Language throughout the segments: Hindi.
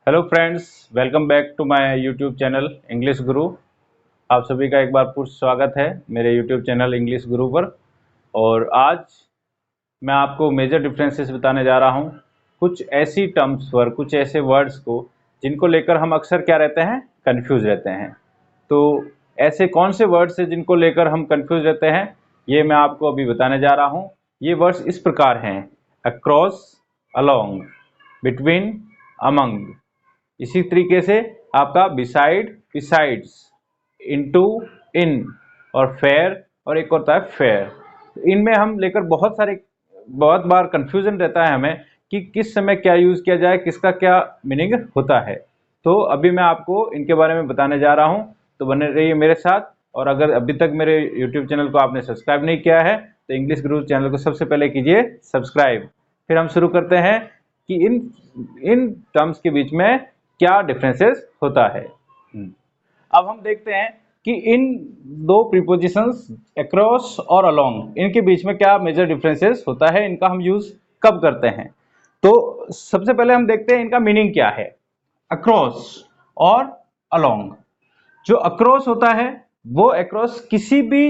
Hello friends, welcome back to my YouTube channel English Guru. आप सभी का एक बार फिर स्वागत है मेरे यूट्यूब चैनल इंग्लिश गुरु पर। और आज मैं आपको मेजर डिफरेंसेस बताने जा रहा हूँ। कुछ ऐसी टर्म्स पर, कुछ ऐसे वर्ड्स को जिनको लेकर हम अक्सर क्या रहते हैं, कंफ्यूज रहते हैं। तो ऐसे कौन से वर्ड्स हैं जिनको लेकर हम कंफ्यूज रहते हैं, ये मैं आपको अभी बताने जा रहा हूँ। ये वर्ड्स इस प्रकार हैं: अक्रॉस, अलोंग, बिटवीन, अमंग। इसी तरीके से आपका बिसाइड, बिसाइड्स, इनटू, इन, और फेयर, और एक होता है फेयर। इनमें हम लेकर बहुत बार कंफ्यूजन रहता है हमें कि किस समय क्या यूज किया जाए, किसका क्या मीनिंग होता है। तो अभी मैं आपको इनके बारे में बताने जा रहा हूं, तो बने रहिए मेरे साथ। और अगर अभी तक मेरे YouTube चैनल को आपने सब्सक्राइब नहीं किया है तो इंग्लिश गुरु चैनल को सबसे पहले कीजिए सब्सक्राइब। फिर हम शुरू करते हैं कि इन टर्म्स के बीच में क्या डिफरेंसेस होता है। अब हम देखते हैं कि इन दो प्रीपोजिशंस अक्रॉस और अलोंग, इनके बीच में क्या मेजर डिफरेंसेस होता है, इनका हम यूज कब करते हैं। तो सबसे पहले हम देखते हैं इनका मीनिंग क्या है। अक्रॉस और अलोंग, जो अक्रॉस होता है वो अक्रॉस किसी भी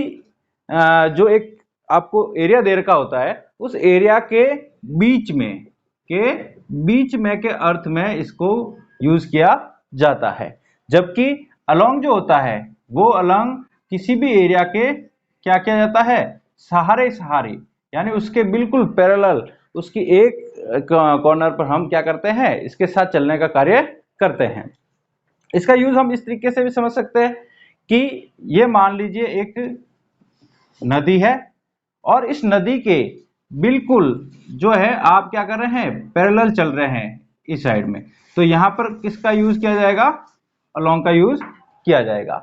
जो एक आपको एरिया दे रखा होता है, उस एरिया के बीच में के अर्थ में इसको यूज किया जाता है। जबकि अलोंग जो होता है वो अलोंग किसी भी एरिया के क्या किया जाता है, सहारे सहारे, यानी उसके बिल्कुल पैरेलल, उसकी एक कॉर्नर पर हम क्या करते हैं, इसके साथ चलने का कार्य करते हैं। इसका यूज हम इस तरीके से भी समझ सकते हैं कि ये मान लीजिए एक नदी है और इस नदी के बिल्कुल जो है आप क्या कर रहे हैं, पैरेलल चल रहे हैं इस साइड में, तो यहां पर किसका यूज किया जाएगा, अलोंग का यूज किया जाएगा।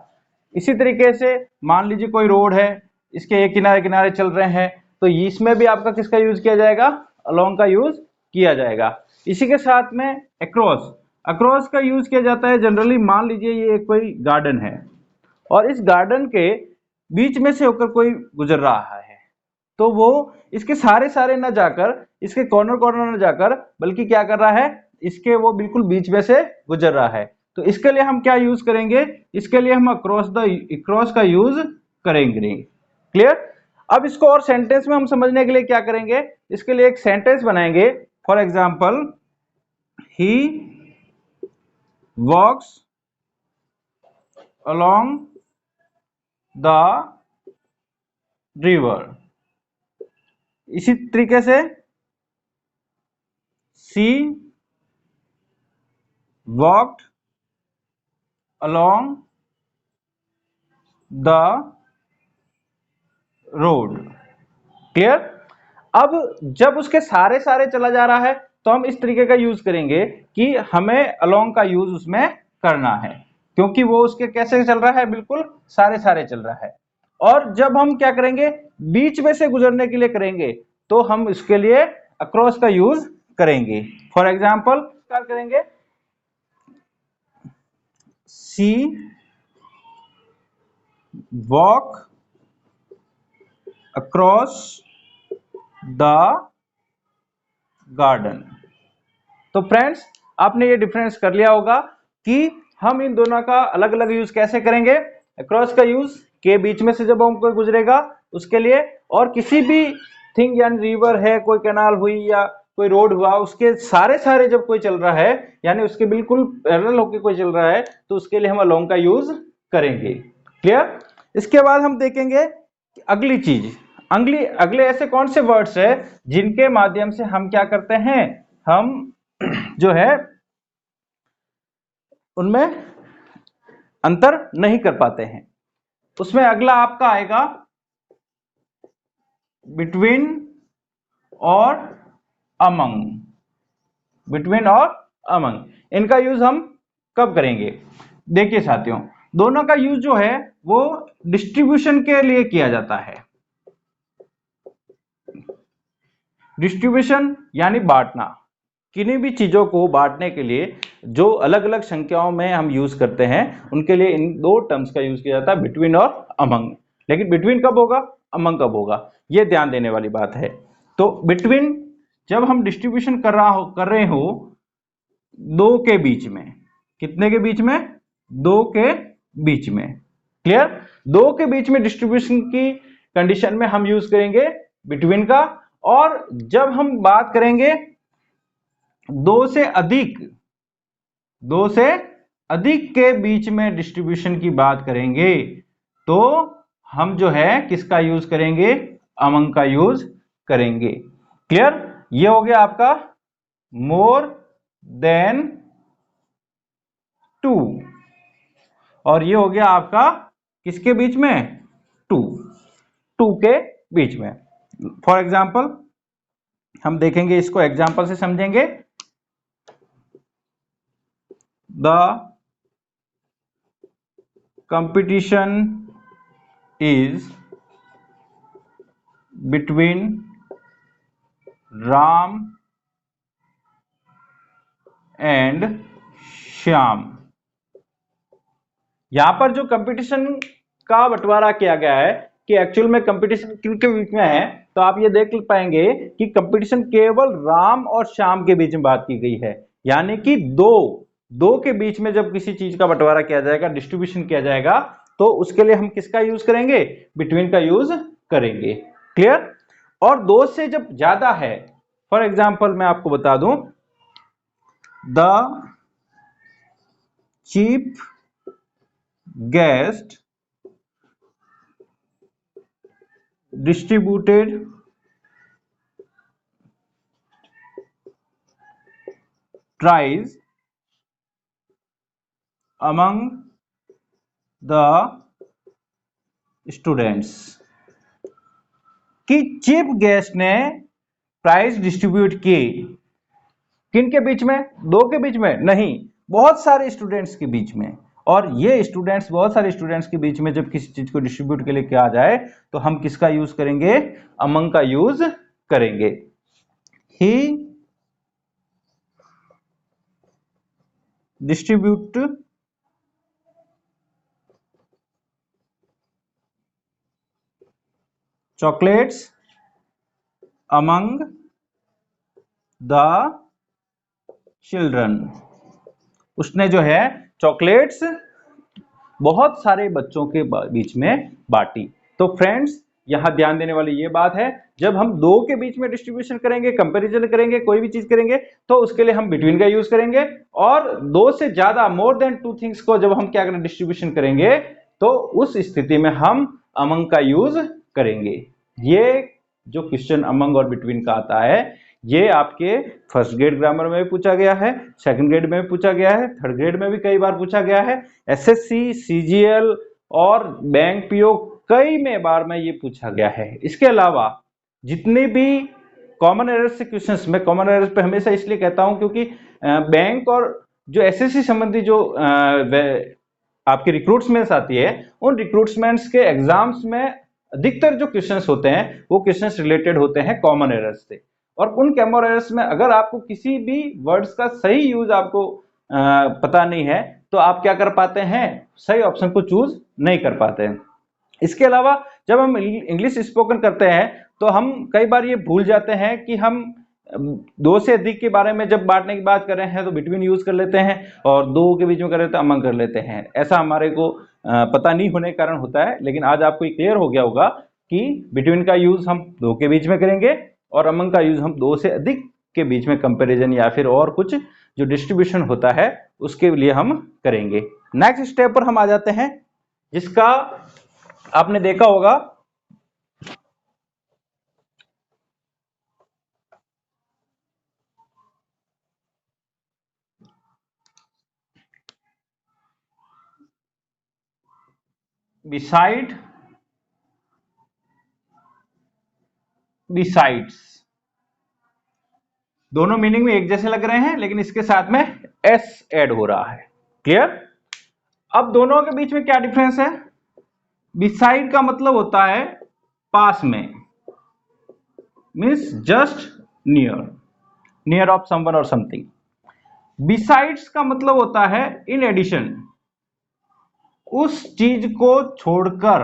इसी तरीके से मान लीजिए कोई रोड है, इसके एक किनारे किनारे चल रहे हैं, तो इसमें भी आपका किसका यूज किया जाएगा, अलोंग का यूज किया जाएगा। इसी के साथ में अक्रॉस, अक्रॉस का यूज किया जाता है जनरली। मान लीजिए ये कोई गार्डन है और इस गार्डन के बीच में से होकर कोई गुजर रहा है, तो वो इसके सारे सारे न जाकर, इसके कॉर्नर कॉर्नर न जाकर, बल्कि क्या कर रहा है, इसके वो बिल्कुल बीच में से गुजर रहा है। तो इसके लिए हम क्या यूज करेंगे, इसके लिए हम अक्रॉस का यूज करेंगे। क्लियर। अब इसको और सेंटेंस में हम समझने के लिए क्या करेंगे, इसके लिए एक सेंटेंस बनाएंगे। For example, he walks along the river। इसी तरीके से she walked along the road। Clear. अब जब उसके सारे सारे चला जा रहा है तो हम इस तरीके का यूज करेंगे कि हमें along का यूज उसमें करना है, क्योंकि वो उसके कैसे चल रहा है, बिल्कुल सारे सारे चल रहा है। और जब हम क्या करेंगे, बीच में से गुजरने के लिए करेंगे, तो हम इसके लिए अक्रॉस का यूज करेंगे। फॉर एग्जाम्पल क्या करेंगे, सी वॉक अक्रॉस द गार्डन। तो फ्रेंड्स, आपने ये डिफरेंस कर लिया होगा कि हम इन दोनों का अलग अलग यूज कैसे करेंगे। अक्रॉस का यूज के बीच में से जब हम कोई गुजरेगा उसके लिए, और किसी भी थिंग, यानी रिवर है, कोई कैनाल हुई या कोई रोड हुआ, उसके सारे सारे जब कोई चल रहा है, यानी उसके बिल्कुल पैरेलल होकर कोई चल रहा है, तो उसके लिए हम अलोंग का यूज करेंगे। क्लियर। इसके बाद हम देखेंगे अगली चीज, अगले ऐसे कौन से वर्ड्स है जिनके माध्यम से हम क्या करते हैं, हम जो है उनमें अंतर नहीं कर पाते हैं। उसमें अगला आपका आएगा बिटवीन और अमंग। बिटवीन और अमंग, इनका यूज हम कब करेंगे। देखिए साथियों, दोनों का यूज जो है वो डिस्ट्रीब्यूशन के लिए किया जाता है। डिस्ट्रीब्यूशन यानी बांटना, किन्हीं भी चीजों को बांटने के लिए जो अलग अलग संख्याओं में हम यूज करते हैं, उनके लिए इन दो टर्म्स का यूज किया जाता है, बिटवीन और अमंग। लेकिन बिटवीन कब होगा, अमंग कब होगा, ये ध्यान देने वाली बात है। तो बिटवीन जब हम डिस्ट्रीब्यूशन कर रहे हो दो के बीच में। कितने के बीच में? दो के बीच में। क्लियर? दो के बीच में डिस्ट्रीब्यूशन की कंडीशन में हम यूज करेंगे बिटवीन का। और जब हम बात करेंगे दो से अधिक के बीच में डिस्ट्रीब्यूशन की बात करेंगे तो हम जो है किसका यूज करेंगे? अमंग का यूज करेंगे। क्लियर? ये हो गया आपका मोर देन 2 और ये हो गया आपका किसके बीच में? 2 के बीच में। फॉर एग्जाम्पल हम देखेंगे, इसको एग्जाम्पल से समझेंगे। The competition is between Ram and Shyam. यहां पर जो कंपटीशन का बंटवारा किया गया है कि एक्चुअल में कंपटीशन किनके बीच में है, तो आप ये देख पाएंगे कि कंपटीशन केवल राम और श्याम के बीच में बात की गई है। यानी कि दो के बीच में जब किसी चीज का बंटवारा किया जाएगा, डिस्ट्रीब्यूशन किया जाएगा, तो उसके लिए हम किसका यूज करेंगे? बिटवीन का यूज करेंगे। क्लियर? और दो से जब ज्यादा है, फॉर एग्जाम्पल मैं आपको बता दूं, the chief guest distributed prize among the students। कि चीफ गेस्ट ने प्राइज डिस्ट्रीब्यूट की किन के बीच में? दो के बीच में नहीं, बहुत सारे स्टूडेंट्स के बीच में। और ये स्टूडेंट्स, बहुत सारे स्टूडेंट्स के बीच में जब किसी चीज को डिस्ट्रीब्यूट के लिए किया जाए तो हम किसका यूज करेंगे? अमंग का यूज करेंगे। He distribute chocolates among the children. उसने जो है चॉकलेट्स बहुत सारे बच्चों के बीच में बांटी। तो फ्रेंड्स, यहां ध्यान देने वाली ये बात है, जब हम दो के बीच में डिस्ट्रीब्यूशन करेंगे, कंपैरिजन करेंगे, कोई भी चीज करेंगे, तो उसके लिए हम बिटवीन का यूज करेंगे। और दो से ज्यादा, मोर देन 2 थिंग्स को जब हम क्या करें? डिस्ट्रीब्यूशन करेंगे, तो उस स्थिति में हम अमंग का यूज करेंगे। ये जो क्वेश्चन अमंग और बिटवीन का आता है, ये आपके फर्स्ट ग्रेड ग्रामर में भी पूछा गया है, सेकंड ग्रेड में भी पूछा गया है, थर्ड ग्रेड में भी कई बार पूछा गया है, एसएससी, सीजीएल और बैंक पीओ कई में बार में ये पूछा गया है। इसके अलावा जितने भी कॉमन एरर्स से क्वेश्चंस, मैं कॉमन एरर्स पे हमेशा इसलिए कहता हूं क्योंकि बैंक और जो एसएससी संबंधी जो आपकी रिक्रूटमेंट्स आती है, उन रिक्रूटमेंट्स के एग्जाम्स में अधिकतर जो क्वेश्चंस होते हैं वो क्वेश्चंस रिलेटेड होते हैं कॉमन एरर्स से। और उन कॉमन एरर्स में अगर आपको किसी भी वर्ड्स का सही यूज आपको पता नहीं है, तो आप क्या कर पाते हैं? सही ऑप्शन को चूज नहीं कर पाते हैं। इसके अलावा जब हम इंग्लिश स्पोकन करते हैं तो हम कई बार ये भूल जाते हैं कि हम दो से अधिक के बारे में जब बांटने की बात कर रहे हैं तो बिटवीन यूज कर लेते हैं, और दो के बीच में कर रहे हैं तो अमंग कर लेते हैं। ऐसा हमारे को पता नहीं होने के कारण होता है। लेकिन आज आपको क्लियर हो गया होगा कि बिटवीन का यूज हम दो के बीच में करेंगे और अमंग का यूज हम दो से अधिक के बीच में कंपैरिजन या फिर और कुछ जो डिस्ट्रीब्यूशन होता है उसके लिए हम करेंगे। नेक्स्ट स्टेप पर हम आ जाते हैं, जिसका आपने देखा होगा बिसाइड्स। दोनों मीनिंग में एक जैसे लग रहे हैं, लेकिन इसके साथ में एस ऐड हो रहा है। क्लियर? अब दोनों के बीच में क्या डिफरेंस है? बिसाइड का मतलब होता है पास में, means just near of someone और समथिंग। बिसाइड्स का मतलब होता है इन एडिशन, उस चीज को छोड़कर,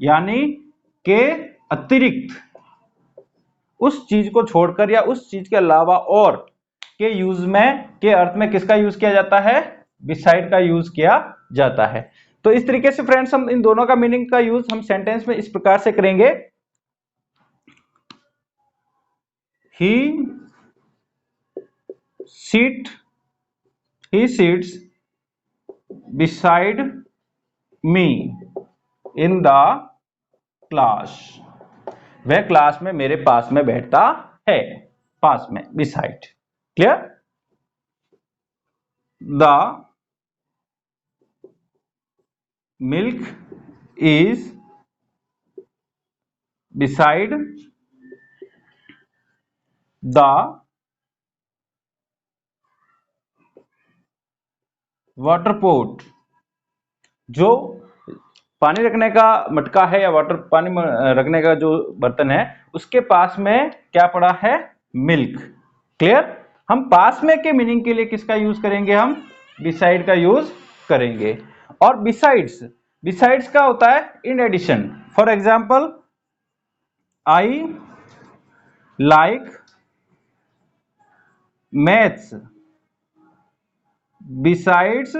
यानी के अतिरिक्त, उस चीज को छोड़कर या उस चीज के अलावा और के यूज में, के अर्थ में किसका यूज किया जाता है? बिसाइड का यूज किया जाता है। तो इस तरीके से फ्रेंड्स हम इन दोनों का मीनिंग का यूज हम सेंटेंस में इस प्रकार से करेंगे, he sits beside me in the class। वह क्लास में मेरे पास में बैठता है, पास में, beside। Clear? The milk is beside the water pot. जो पानी रखने का मटका है या वाटर पानी रखने का जो बर्तन है, उसके पास में क्या पड़ा है? मिल्क। क्लियर? हम पास में के मीनिंग के लिए किसका यूज करेंगे? हम बिसाइड का यूज करेंगे। और बिसाइड्स का होता है in addition. For example, I like maths besides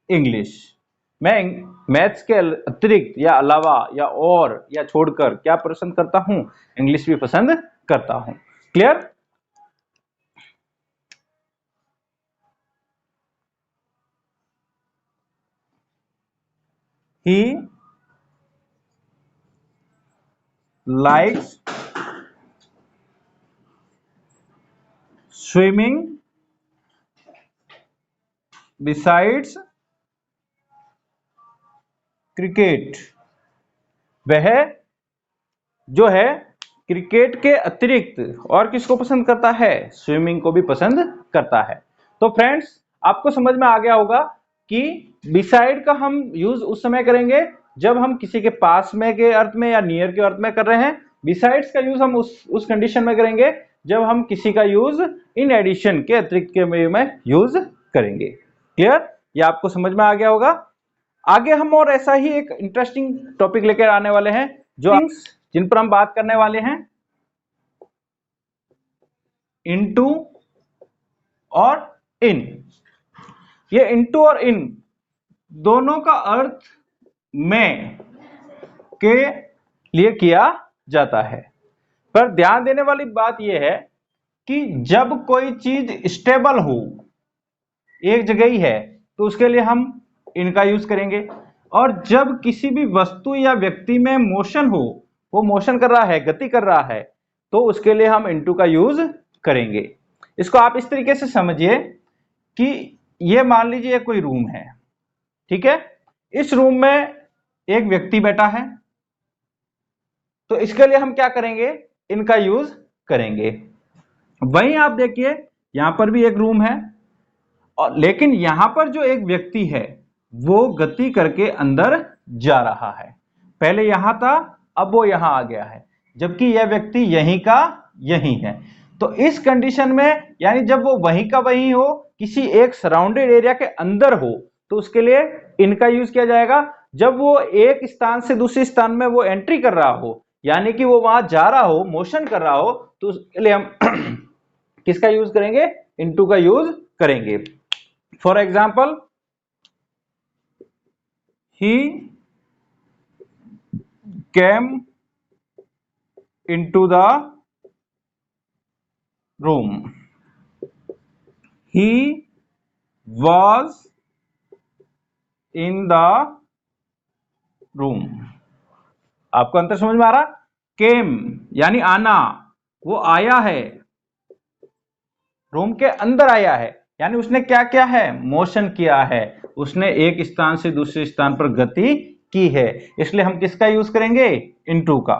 English. मैं मैथ्स के अतिरिक्त या अलावा या और या छोड़कर क्या पसंद करता हूं? इंग्लिश भी पसंद करता हूं। Clear? He likes swimming besides cricket. वह जो है क्रिकेट के अतिरिक्त और किसको पसंद करता है? स्विमिंग को भी पसंद करता है। तो फ्रेंड्स, आपको समझ में आ गया होगा कि बिसाइड का हम यूज उस समय करेंगे जब हम किसी के पास में के अर्थ में या नियर के अर्थ में कर रहे हैं। बिसाइड्स का यूज हम उस कंडीशन में करेंगे जब हम किसी का यूज इन एडिशन के अतिरिक्त के में यूज करेंगे। क्लियर? ये आपको समझ में आ गया होगा। आगे हम और ऐसा ही एक इंटरेस्टिंग टॉपिक लेकर आने वाले हैं जो जिन पर हम बात करने वाले हैं, इनटू और इन। ये इनटू और इन दोनों का अर्थ में के लिए किया जाता है। पर ध्यान देने वाली बात यह है कि जब कोई चीज स्टेबल हो, एक जगह ही है, तो उसके लिए हम इनका यूज करेंगे। और जब किसी भी वस्तु या व्यक्ति में मोशन हो, वो मोशन कर रहा है, गति कर रहा है, तो उसके लिए हम इनटू का यूज करेंगे। इसको आप इस तरीके से समझिए कि ये मान लीजिए कोई रूम है, ठीक है? इस रूम में एक व्यक्ति बैठा है, तो इसके लिए हम क्या करेंगे? इनका यूज करेंगे। वहीं आप देखिए यहां पर भी एक रूम है, और लेकिन यहां पर जो एक व्यक्ति है वो गति करके अंदर जा रहा है। पहले यहां था, अब वो यहां आ गया है, जबकि यह व्यक्ति यहीं का यहीं है। तो इस कंडीशन में, यानी जब वो वहीं का वहीं हो, किसी एक सराउंडेड एरिया के अंदर हो, तो उसके लिए इनका यूज किया जाएगा। जब वो एक स्थान से दूसरे स्थान में वो एंट्री कर रहा हो, यानी कि वो वहां जा रहा हो, मोशन कर रहा हो, तो उसके लिए हम किसका यूज करेंगे? इनटू का यूज करेंगे। For example, he came into the room, he was in the room। आपको अंतर समझ में आ रहा? केम यानी आना, वो आया है, रूम के अंदर आया है, यानी उसने क्या किया है? मोशन किया है, उसने एक स्थान से दूसरे स्थान पर गति की है। इसलिए हम किसका यूज करेंगे? इनटू का।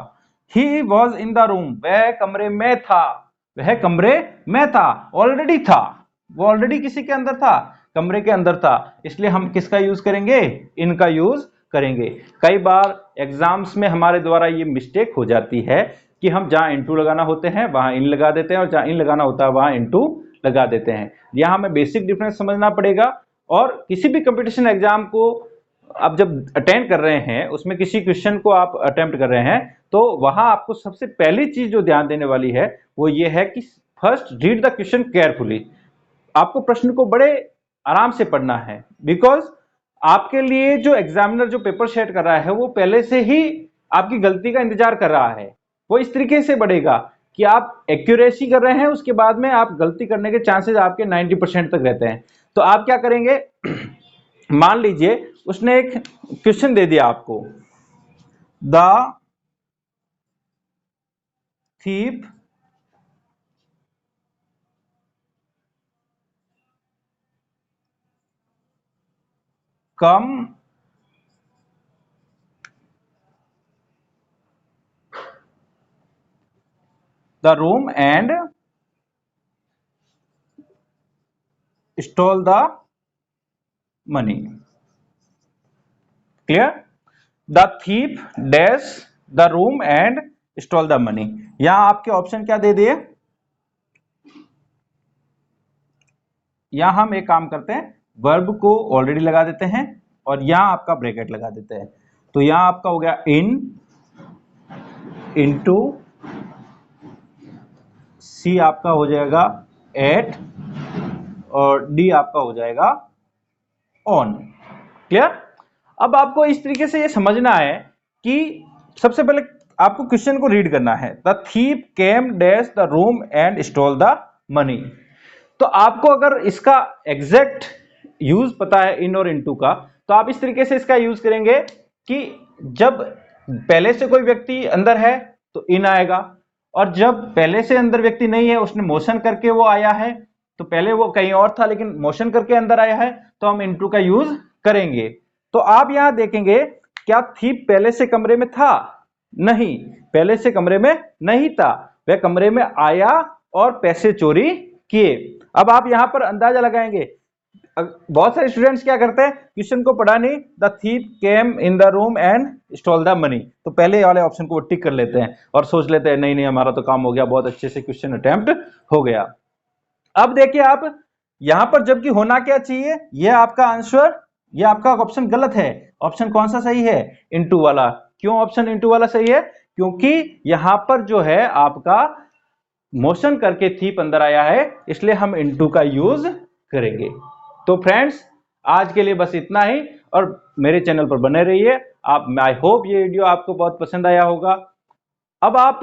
He was in the room, वह कमरे में था, वह कमरे में था, ऑलरेडी था, वो ऑलरेडी किसी के अंदर था, कमरे के अंदर था। इसलिए हम किसका यूज करेंगे? इनका यूज करेंगे। कई बार एग्जाम्स में हमारे द्वारा ये मिस्टेक हो जाती है कि हम जहां इनटू लगाना होते हैं वहां इन लगा देते हैं, और जहां इन लगाना होता है वहां इनटू लगा देते हैं। यहां हमें बेसिक डिफरेंस समझना पड़ेगा। और किसी भी कंपटीशन एग्जाम को आप जब अटेंड कर रहे हैं, उसमें किसी क्वेश्चन को आप अटेम्प्ट कर रहे हैं, तो वहां आपको सबसे पहली चीज जो ध्यान देने वाली है वो ये है कि first read the question carefully. आपको प्रश्न को बड़े आराम से पढ़ना है, बिकॉज आपके लिए जो एग्जामिनर जो पेपर सेट कर रहा है वो पहले से ही आपकी गलती का इंतजार कर रहा है। वो इस तरीके से बढ़ेगा कि आप एक्यूरेसी कर रहे हैं, उसके बाद में आप गलती करने के चांसेस आपके 90% तक रहते हैं। तो आप क्या करेंगे, मान लीजिए उसने एक क्वेश्चन दे दिया आपको, the thief come the room and stole the money. Clear? The thief dash the room and stole the money. यहां आपके ऑप्शन क्या दे दिए, यहां हम एक काम करते हैं, वर्ब को ऑलरेडी लगा देते हैं और यहां आपका ब्रैकेट लगा देते हैं। तो यहां आपका हो गया इन, इनटू, सी आपका हो जाएगा एट और डी आपका हो जाएगा ऑन। क्लियर? अब आपको इस तरीके से ये समझना है कि सबसे पहले आपको क्वेश्चन को रीड करना है, the thief came dash the room and stole the money. तो आपको अगर इसका एग्जैक्ट यूज पता है इन और इनटू का, तो आप इस तरीके से इसका यूज करेंगे कि जब पहले से कोई व्यक्ति अंदर है तो इन आएगा, और जब पहले से अंदर व्यक्ति नहीं है, उसने मोशन करके वो आया है, तो पहले वो कहीं और था लेकिन मोशन करके अंदर आया है, तो हम इनटू का यूज करेंगे। तो आप यहां देखेंगे, क्या थीफ पहले से कमरे में था? नहीं, पहले से कमरे में नहीं था, वह कमरे में आया और पैसे चोरी किए। अब आप यहां पर अंदाजा लगाएंगे, बहुत सारे स्टूडेंट्स क्या करते हैं, क्वेश्चन को पढ़ा नहीं, the thief came in the room and stole the money, तो पहले वाले ऑप्शन को टिक कर लेते हैं और सोच लेते हैं नहीं नहीं हमारा तो काम हो गया, बहुत अच्छे से क्वेश्चन अटेम्प्ट हो गया। अब देखिए आप यहां पर जबकि होना क्या चाहिए, यह आपका आंसर, यह आपका ऑप्शन गलत है। ऑप्शन कौन सा सही है? इनटू वाला। क्यों ऑप्शन इनटू वाला सही है? क्योंकि यहां पर जो है आपका मोशन करके थीप अंदर आया है, इसलिए हम इनटू का यूज करेंगे। तो फ्रेंड्स आज के लिए बस इतना ही, और मेरे चैनल पर बने रहिए आप। आई होप ये वीडियो आपको बहुत पसंद आया होगा। अब आप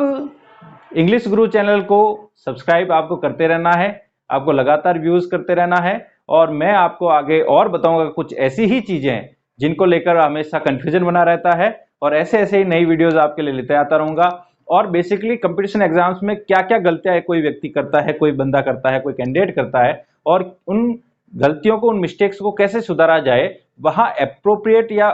इंग्लिश गुरु चैनल को सब्सक्राइब आपको करते रहना है, आपको लगातार व्यूज करते रहना है, और मैं आपको आगे और बताऊंगा कुछ ऐसी ही चीजें जिनको लेकर हमेशा कंफ्यूजन बना रहता है, और ऐसे ऐसे ही नई वीडियोस आपके लिए लेते आता रहूंगा। और बेसिकली कंपटीशन एग्जाम्स में क्या क्या गलतियां कोई व्यक्ति करता है, कोई बंदा करता है, कोई कैंडिडेट करता है, और उन गलतियों को, उन मिस्टेक्स को कैसे सुधारा जाए, वहां एप्रोप्रिएट या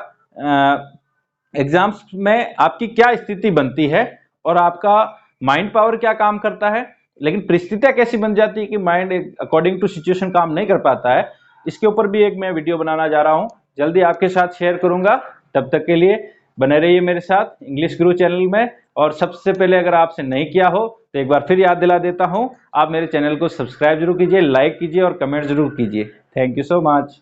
एग्जाम्स में आपकी क्या स्थिति बनती है, और आपका माइंड पावर क्या काम करता है, लेकिन परिस्थितियां कैसी बन जाती है कि माइंड अकॉर्डिंग टू सिचुएशन काम नहीं कर पाता है, इसके ऊपर भी एक मैं वीडियो बनाना जा रहा हूं, जल्दी आपके साथ शेयर करूंगा। तब तक के लिए बने रहिए मेरे साथ इंग्लिश गुरु चैनल में। और सबसे पहले अगर आपसे नहीं किया हो तो एक बार फिर याद दिला देता हूं, आप मेरे चैनल को सब्सक्राइब जरूर कीजिए, लाइक कीजिए और कमेंट जरूर कीजिए। Thank you so much.